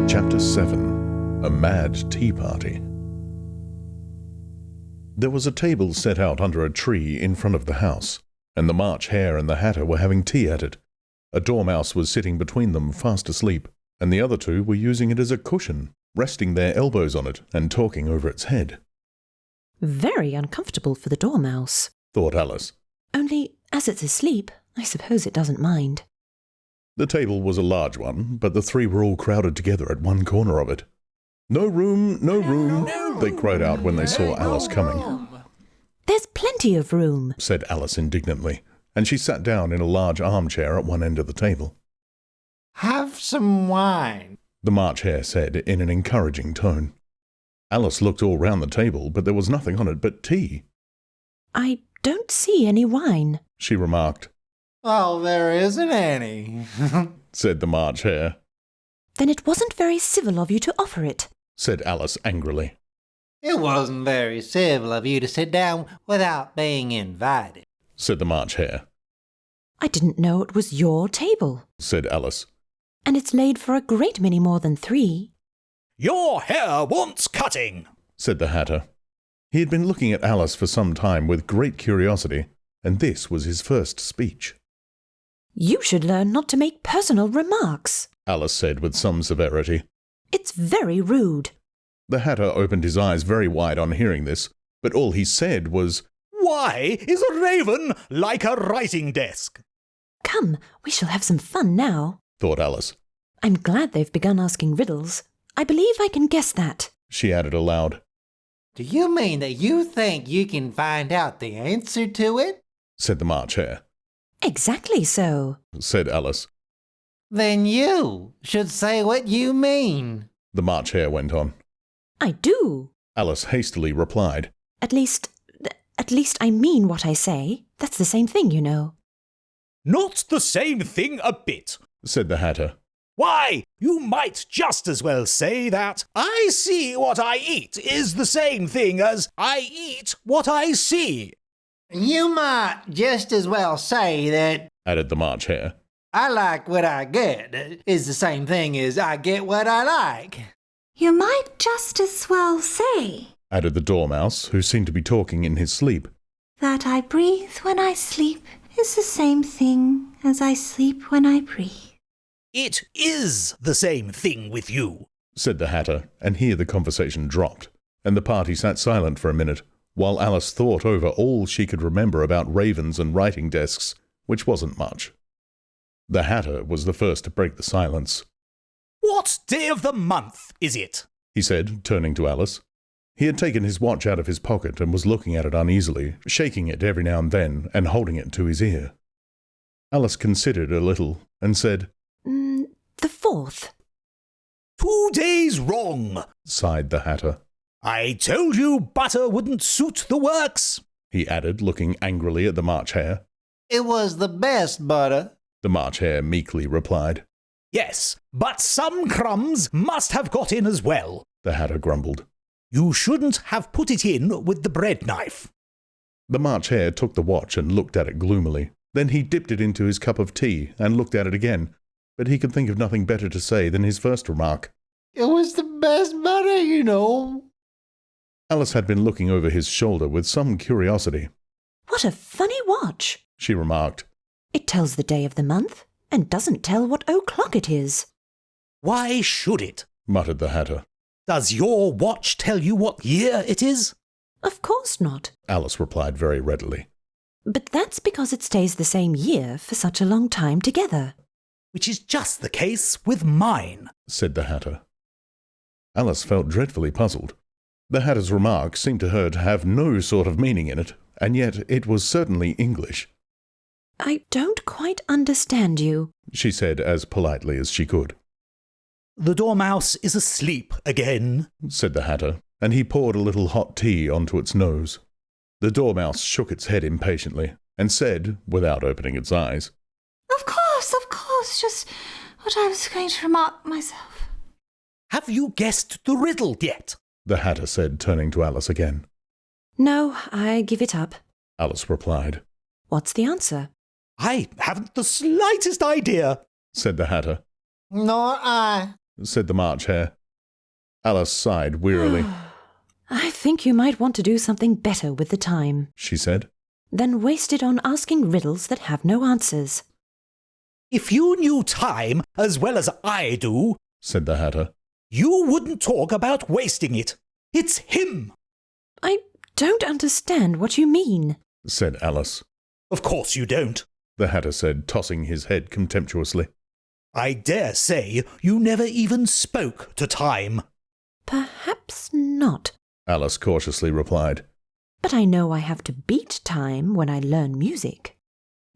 Chapter 7. A Mad Tea Party. There was a table set out under a tree in front of the house, and the March Hare and the Hatter were having tea at it. A Dormouse was sitting between them, fast asleep, and the other two were using it as a cushion, resting their elbows on it and talking over its head. Very uncomfortable for the Dormouse, thought Alice. Only, as it's asleep, I suppose it doesn't mind. The table was a large one, but the three were all crowded together at one corner of it. "No room, no room," they cried out when they saw Alice coming. "There's plenty of room," said Alice indignantly, and she sat down in a large armchair at one end of the table. "Have some wine," the March Hare said in an encouraging tone. Alice looked all round the table, but there was nothing on it but tea. "I don't see any wine," she remarked. "Oh, there isn't any," said the March Hare. "Then it wasn't very civil of you to offer it," said Alice angrily. "It wasn't very civil of you to sit down without being invited," said the March Hare. "I didn't know it was your table," said Alice. "and it's laid for a great many more than 3. "Your hair wants cutting," said the Hatter. He had been looking at Alice for some time with great curiosity, and this was his first speech. "You should learn not to make personal remarks," Alice said with some severity. "It's very rude." The Hatter opened his eyes very wide on hearing this, but all he said was, "Why is a raven like a writing desk?" "Come, we shall have some fun now," thought Alice. "I'm glad they've begun asking riddles. I believe I can guess that," she added aloud. "Do you mean that you think you can find out the answer to it?" said the March Hare. "Exactly so," said Alice. "Then you should say what you mean," the March Hare went on. "I do," Alice hastily replied. At least I mean what I say. That's the same thing, you know." "Not the same thing a bit," said the Hatter. "Why, you might just as well say that I see what I eat is the same thing as I eat what I see." "You might just as well say that," added the March Hare. "I like what I get is the same thing as I get what I like." "You might just as well say," added the Dormouse, who seemed to be talking in his sleep, "that I breathe when I sleep is the same thing as I sleep when I breathe." "It is the same thing with you," said the Hatter, and here the conversation dropped, and the party sat silent for a minute, while Alice thought over all she could remember about ravens and writing desks, which wasn't much. The Hatter was the first to break the silence. "What day of the month is it?" he said, turning to Alice. He had taken his watch out of his pocket and was looking at it uneasily, shaking it every now and then and holding it to his ear. Alice considered a little and said, "The 4th. 2 days wrong," sighed the Hatter. "I told you butter wouldn't suit the works," he added, looking angrily at the March Hare. "It was the best butter," the March Hare meekly replied. "Yes, but some crumbs must have got in as well," the Hatter grumbled. "You shouldn't have put it in with the bread knife." The March Hare took the watch and looked at it gloomily. Then he dipped it into his cup of tea and looked at it again, but he could think of nothing better to say than his first remark. "It was the best butter, you know." Alice had been looking over his shoulder with some curiosity. "What a funny watch," she remarked. "It tells the day of the month and doesn't tell what o'clock it is." "Why should it?" muttered the Hatter. "Does your watch tell you what year it is?" "Of course not," Alice replied very readily. "but that's because it stays the same year for such a long time together." "Which is just the case with mine," said the Hatter. Alice felt dreadfully puzzled. The Hatter's remark seemed to her to have no sort of meaning in it, and yet it was certainly English. "I don't quite understand you," she said as politely as she could. "The Dormouse is asleep again," said the Hatter, and he poured a little hot tea onto its nose. The Dormouse shook its head impatiently, and said, without opening its eyes, Of course, just what I was going to remark myself." "Have you guessed the riddle yet?" the Hatter said, turning to Alice again. "No, I give it up." Alice replied. "What's the answer?" "I haven't the slightest idea," said the Hatter. "Nor I," said the March Hare. Alice sighed wearily. I think you might want to do something better with the time She said. than waste it on asking riddles that have no answers. If you knew time as well as I do, Said the Hatter. you wouldn't talk about wasting it. It's him. I don't understand what you mean. Said Alice. Of course you don't. The Hatter said, tossing his head contemptuously. I dare say you never even spoke to time. Perhaps not. Alice cautiously replied. But I know I have to beat time when I learn music.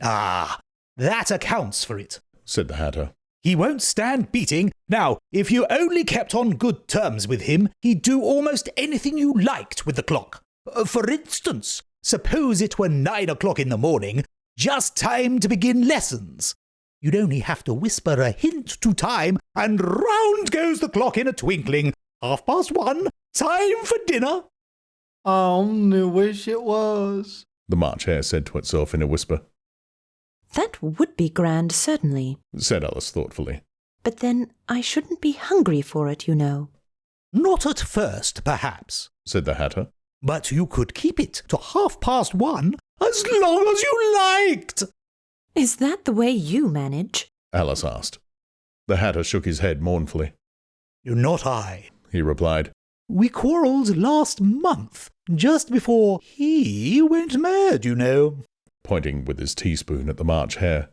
Ah, that accounts for it. Said the Hatter. He won't stand beating. Now, if you only kept on good terms with him, he'd do almost anything you liked with the clock. For instance, suppose it were 9 o'clock in the morning, just time to begin lessons. You'd only have to whisper a hint to time, and round goes the clock in a twinkling. 1:30, time for dinner. I only wish it was. The March Hare said to itself in a whisper. That would be grand, certainly. Said Alice thoughtfully. But then I shouldn't be hungry for it, you know. Not at first, perhaps, Said the Hatter. but you could keep it to 1:30 as long as you liked. Is that the way you manage? Alice asked. The Hatter shook his head mournfully. Not I. He replied. We quarrelled last month, just before he went mad, you know. Pointing with his teaspoon at the March Hare.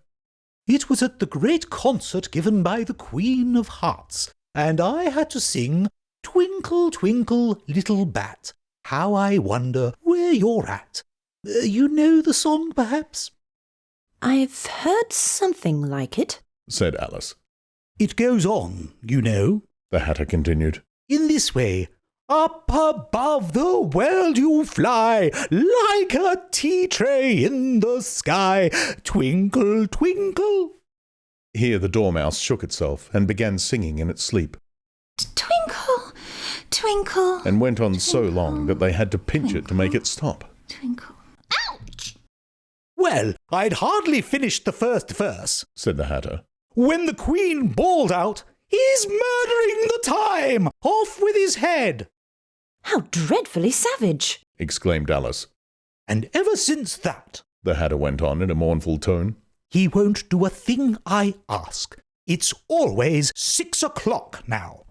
It was at the great concert given by the Queen of Hearts, and I had to sing Twinkle, Twinkle, Little Bat, How I Wonder Where You're At. You know the song, perhaps? I've heard something like it. Said Alice. It goes on, you know, The Hatter continued. in this way. Up above the world you fly, like a tea tray in the sky. Twinkle, twinkle. Here the Dormouse shook itself and began singing in its sleep, Twinkle, twinkle, and went on so long that they had to pinch it to make it stop. twinkle. Ouch! Well, I'd hardly finished the first verse Said the Hatter. when the Queen bawled out, "He's murdering the time! Off with his head!" How dreadfully savage! Exclaimed Alice. And ever since that, The Hatter went on in a mournful tone. he won't do a thing I ask. It's always 6 o'clock now.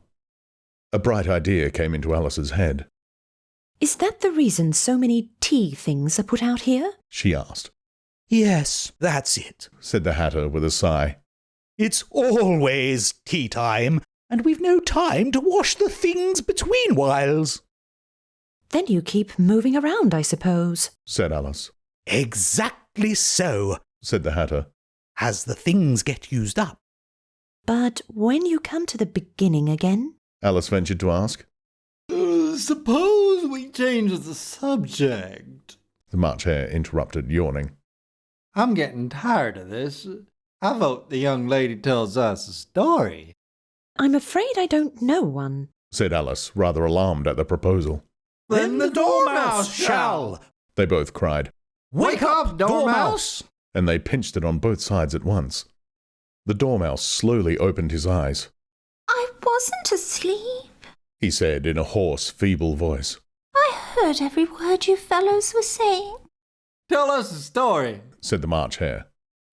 A bright idea came into Alice's head. Is that the reason so many tea things are put out here? She asked. Yes, that's it. Said the Hatter with a sigh. It's always tea time, and we've no time to wash the things between whiles. Then you keep moving around, I suppose. Said Alice. Exactly so, Said the Hatter. as the things get used up. But when you come to the beginning again, Alice ventured to ask. Suppose we change the subject. The March Hare interrupted, yawning. I'm getting tired of this. I vote the young lady tells us a story. I'm afraid I don't know one. Said Alice, rather alarmed at the proposal. Then the Dormouse shall. They both cried, Wake up, Dormouse! and they pinched it on both sides at once. The Dormouse slowly opened his eyes. I wasn't asleep. He said in a hoarse, feeble voice. I heard every word you fellows were saying. Tell us a story. Said the March Hare.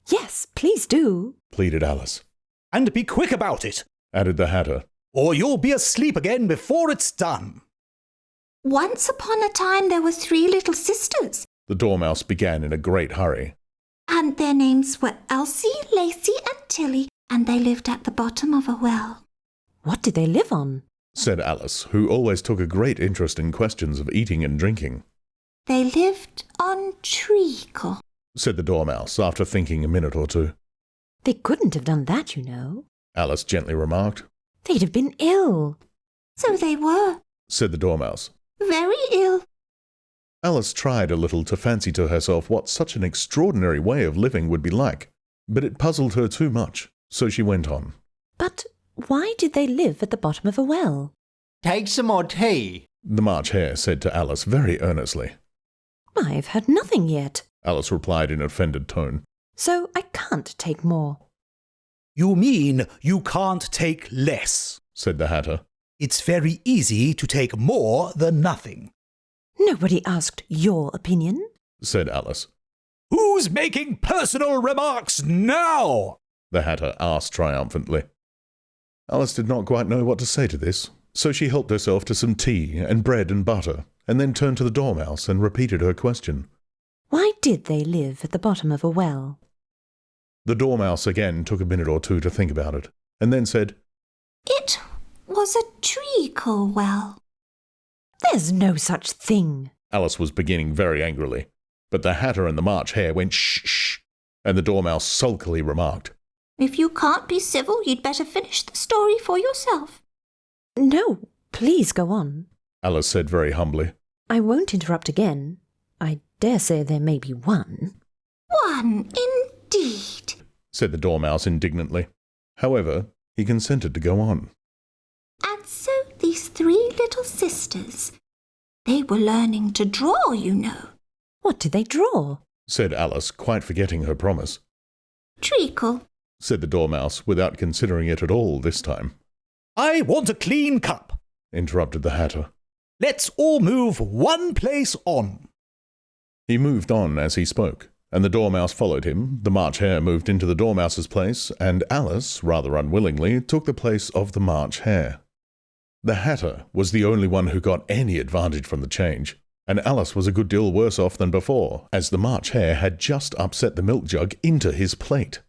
Yes, please do. Pleaded Alice. And be quick about it, Added the Hatter. or you'll be asleep again before it's done. Once upon a time there were 3 little sisters, The Dormouse began in a great hurry. and their names were Elsie, Lacey, and Tilly, and they lived at the bottom of a well. What did they live on? Said Alice, who always took a great interest in questions of eating and drinking. They lived on treacle. Said the Dormouse, after thinking a minute or two. They couldn't have done that, you know. Alice gently remarked. They'd have been ill. So they were, Said the Dormouse. very ill. Alice tried a little to fancy to herself what such an extraordinary way of living would be like, but it puzzled her too much, so she went on. But why did they live at the bottom of a well? Take some more tea. The March Hare said to Alice very earnestly. I've had nothing yet, Alice replied in an offended tone. so I can't take more. You mean you can't take less, said the Hatter. It's very easy to take more than nothing. Nobody asked your opinion, said Alice. Who's making personal remarks now? The Hatter asked triumphantly. Alice did not quite know what to say to this, so she helped herself to some tea and bread and butter, and then turned to the Dormouse and repeated her question. Why did they live at the bottom of a well? The Dormouse again took a minute or two to think about it, and then said, It was a treacle well. There's no such thing. Alice was beginning very angrily, but the Hatter and the March Hare went shh, and the Dormouse sulkily remarked, If you can't be civil, you'd better finish the story for yourself. No, please go on. Alice said very humbly. I won't interrupt again. I dare say there may be one. One, indeed, said the Dormouse indignantly. However, he consented to go on. And so these 3 little sisters, they were learning to draw, you know. What did they draw? Said Alice, quite forgetting her promise. Treacle, Said the Dormouse, without considering it at all this time. I want a clean cup, Interrupted the Hatter. Let's all move one place on. He moved on as he spoke, and the Dormouse followed him. The March Hare moved into the Dormouse's place, and Alice, rather unwillingly, took the place of the March Hare. The Hatter was the only one who got any advantage from the change, and Alice was a good deal worse off than before, as the March Hare had just upset the milk jug into his plate.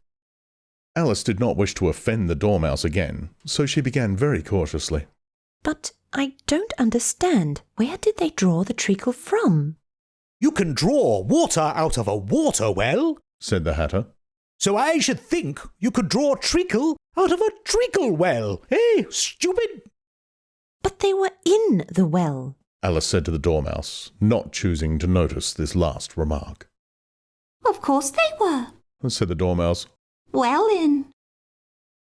Alice did not wish to offend the Dormouse again, so she began very cautiously. But I don't understand. Where did they draw the treacle from? You can draw water out of a water well, said the Hatter. So I should think you could draw treacle out of a treacle well. Eh, stupid? But they were in the well. Alice said to the Dormouse, not choosing to notice this last remark. of course they were. Said the Dormouse. Well in.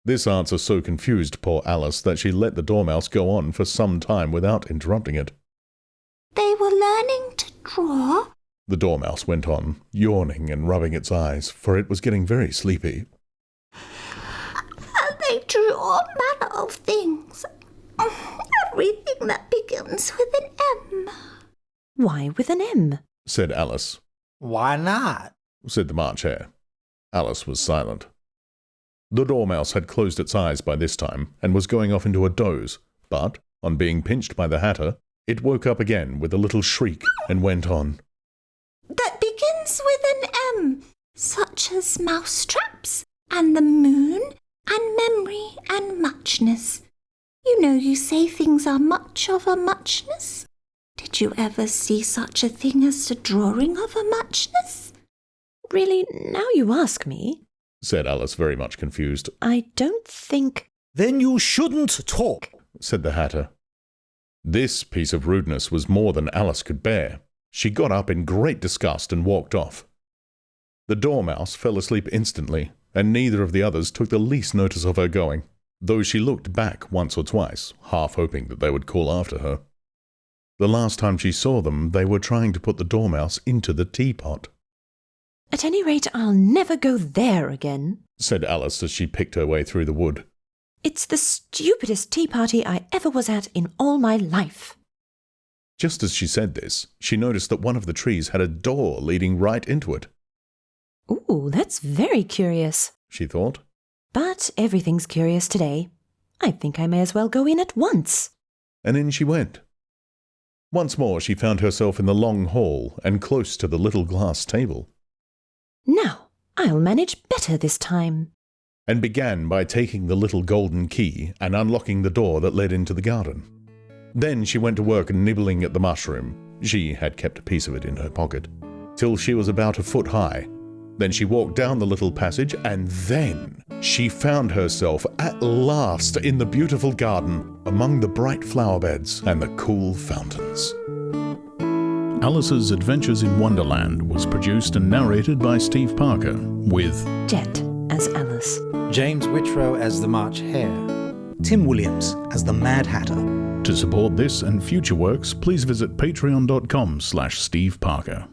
This answer so confused poor Alice that she let the Dormouse go on for some time without interrupting it. They were learning to draw. The Dormouse went on, yawning and rubbing its eyes, for it was getting very sleepy. And they drew all manner of things. Everything that begins with an M. Why with an M? Said Alice. Why not? Said the March Hare. Alice was silent. The Dormouse had closed its eyes by this time, and was going off into a doze, but, on being pinched by the Hatter, it woke up again with a little shriek, and went on. That begins with an M, such as mousetraps, and the moon, and memory, and muchness. You know you say things are much of a muchness. Did you ever see such a thing as the drawing of a muchness? Really, now you ask me, Said Alice, very much confused. I don't think... Then you shouldn't talk, Said the Hatter. This piece of rudeness was more than Alice could bear. She got up in great disgust and walked off. The Dormouse fell asleep instantly, and neither of the others took the least notice of her going, though she looked back once or twice, half hoping that they would call after her. The last time she saw them, they were trying to put the Dormouse into the teapot. At any rate, I'll never go there again, Said Alice as she picked her way through the wood. It's the stupidest tea party I ever was at in all my life. Just as she said this, she noticed that one of the trees had a door leading right into it. Ooh, that's very curious. She thought. But everything's curious today. I think I may as well go in at once. And in she went. Once more she found herself in the long hall and close to the little glass table. Now, I'll manage better this time. And began by taking the little golden key and unlocking the door that led into the garden. Then she went to work nibbling at the mushroom, she had kept a piece of it in her pocket, till she was about a foot high. Then she walked down the little passage, and then she found herself at last in the beautiful garden, among the bright flower beds and the cool fountains. Alice's Adventures in Wonderland was produced and narrated by Steve Parker, with Jet as Alice. James Whitrow as the March Hare. Tim Williams as the Mad Hatter. To support this and future works, please visit patreon.com/Steve Parker.